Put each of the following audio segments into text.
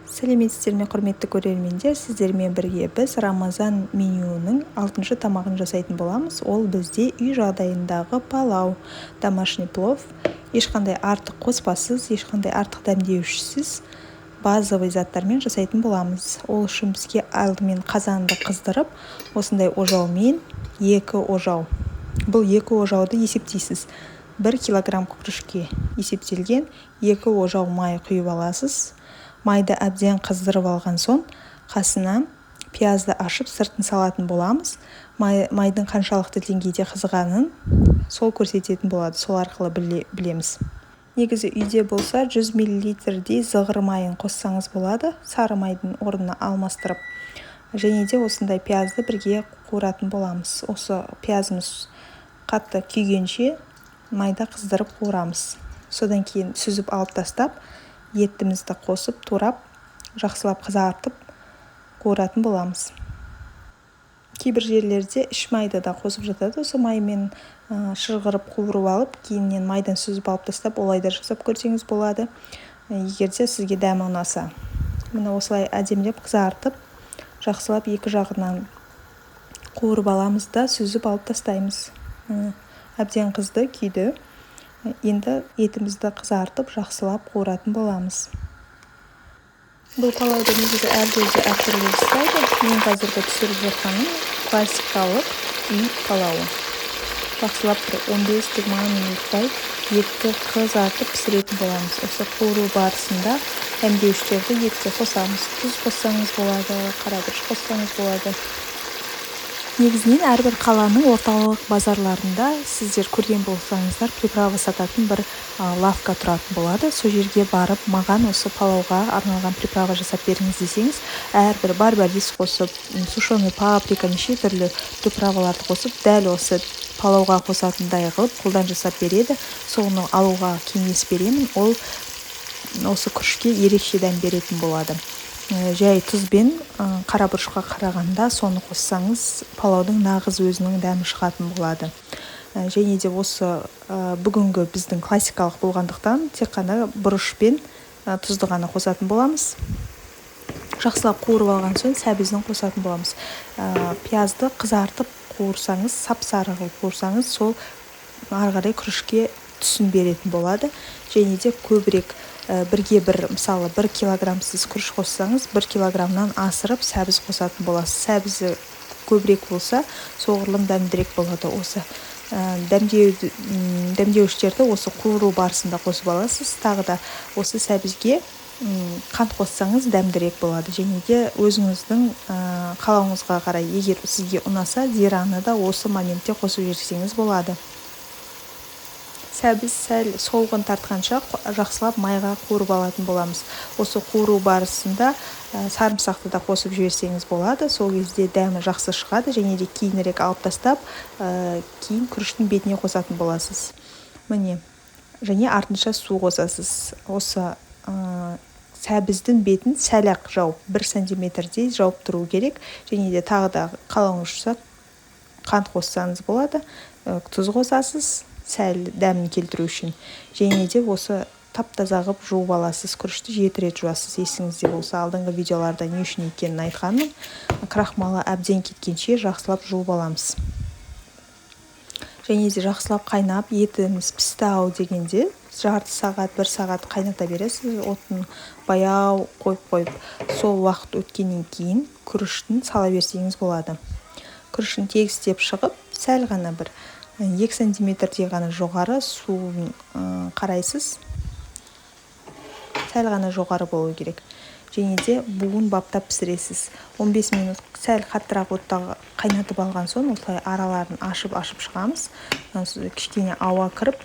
Сәлеметсіздер ме, құрметті көрермендер, сіздермен бірге біз Рамазан менюінің 6-шы тамағын жасайтын боламыз. Ол бізде үй жағдайындағы палау, домашний плов, ешқандай артық қоспасыз, ешқандай артық дәмдеушісіз базовый заттармен жасайтын боламыз. Ол үшін бізге алдымен қазанды қыздырып, осындай ожаумен 2 ожау. Бұл 2 ожауды есептейсіз. 1 килограмм күрішке есептелген 2 ожау май құйып аласыз. Майды әбден қыздырып алған соң, қасына пиязды ашып сыртын салатын боламыз. Майдың қаншалықты деңгейде қызғанын сол көрсететін болады, сол арқылы білеміз. Негізі үйде болса 100 мл-дей зығыр майын қоссаңыз болады, сары майдың орнына алмастырып. Және де осындай пиязды бірге қуыратын боламыз. Осы пиязымыз қатты күйгенше майда қыздырып қуырамыз. Содан кейін сүзіп алып тастап, етімізді қосып, турап, жақсылап қызартып қуыратын боламыз. Кейбір жерлерде іш майды да қосып жатады. Осы маймен шырғырып қуырып алып, кейіннен майдан сүзіп алып тастап, олай да жасап көрсеңіз болады. Егерде сізге дәмі ұнаса. Міне осылай әдемілеп қызартып, жақсылап екі жағынан қуырып аламыз да сүзіп алып тастаймыз. Әбден қызды, күйді. Енді етімізді қызартып, жақсылап қуыратын боламыз. Бұл палауды негізі әр жерде әртүрлі жасайды. Мен қазіргі түсіріп жатқаным классикалық үй палауы. Жақсылап 15-20 минуттай етті қызартып пісіретін боламыз. Осы қуыру барысында дәмдеуіштерді етке қосамыз. Тұз қоссаңыз болады, қарабіріш қоссаңыз болады. Негізінен әрбір қаланың орталық базарларында сіздер көрген болсаңыздар, приправа сататын бір лавка тұратын болады. Сол жерге барып, маған осы палауға арналған приправа жасап беріңіз десеңіз, әрбір барбарис қосып, сушеный паприка, неше түрлі приправаларды қосып, дәл осы палауға қосатындай қылып қолдан жасап береді. Соны алуға кеңес беремін. Ол осы күрішке ерекше дәм беретін болады. Жай тұзбен қарабұрышқа қарағанда соны қоссаңыз, палаудың нағыз өзінің дәмі шығатын болады. Және де осы бүгінгі біздің классикалық болғандықтан тек қана бұрышпен тұзды ғана қосатын боламыз. Жақсылап қуырып алған соң сәбізін қосатын боламыз. Пиязды қызартып қуырсаңыз, сап-сары қылып қуырсаңыз, сол ары қарай күрішке түсін беретін болады. Және де көбірек бірге бір, мысалы 1 килограмм сіз күріш қоссаңыз, 1 килограммнан асырып сәбіз қосатын боласыз. Сәбізі көбірек болса, соғұрлым дәмдірек болады. Осы дәмдеуіштерді осы қуыру барысында қосып аласыз. Тағы да осы сәбізге қант қоссаңыз дәмдірек болады. Және де өзіңіздің қалауыңызға қарай, егер сізге ұнаса, зираны да осы моментте қосып жіберсеңіз болады. Сәбіз сәл солғын тартқанша жақсылап майға қуырып алатын боламыз. Осы қуыру барысында сарымсақты да қосып жіберсеңіз болады. Сол кезде дәмі жақсы шығады, және де кейінірек алып тастап, кейін күріштің бетіне қосатын боласыз. Міне, және артынша су қосасыз. Осы сәбіздің бетін сәл-ақ жауып, 1 сантиметрдей жауып тұру керек. Және де тағы да қалауыңыз болса, қант қоссаңыз болады, тұз қосасыз, сәл дәмін келтіру үшін. Және де осы тап-таза ғып жуып аласыз. Күрішті 7 рет жуасыз. Есіңізде болса, алдыңғы видеоларда не үшін екенін айтқаным. Крахмалы әбден кеткенше жақсылап жуып аламыз. Және де жақсылап қайнап, етіміз пісті-ау дегенде, жарты сағат, 1 сағат қайната бересіз. Отын баяу қойып, сол уақыт өткеннен кейін күріштің сала берсеңіз болады. Күрішін тегістеп шығып, сәл ғана 2 сантиметрдей ғана жоғары суын қарайсыз. Сәл ғана жоғары болу керек. Және де буын баптап пісіресіз. 15 минут сәл қаттырақ отта қайнатып алған соң, осылай араларын ашып шығамыз. Кішкене ауа кіріп,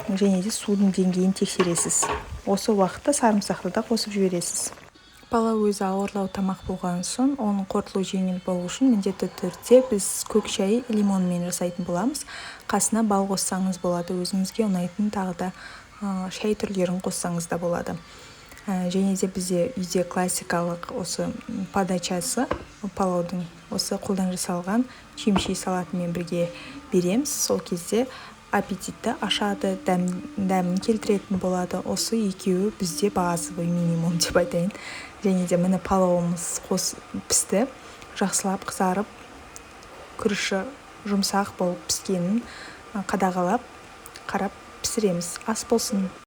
және де судың деңгейін тексересіз. Осы уақытта сарымсақты да қосып жібересіз. Палау өзі ауырлау тамақ болған соң, оның қорытылу жеңіл болу үшін міндетті түрде біз көк шай лимонмен жасайтын боламыз. Қасына бал қоссаңыз болады, өзіңізге ұнайтын тағы да шай түрлерін қоссаңыз да болады. Және де бізде үйде классикалық осы подачасы, палаудың осы қолдан жасалған чимчи салатымен бірге береміз. Сол кезде аппетитті ашады, дәмін келтіретін болады. Осы екеуі бізде базовый минимум деп айтайын. Және де міне палауымыз пісті, жақсылап қызарып, күріші жұмсақ болып піскенін қадағалап, қарап пісіреміз. Ас болсын.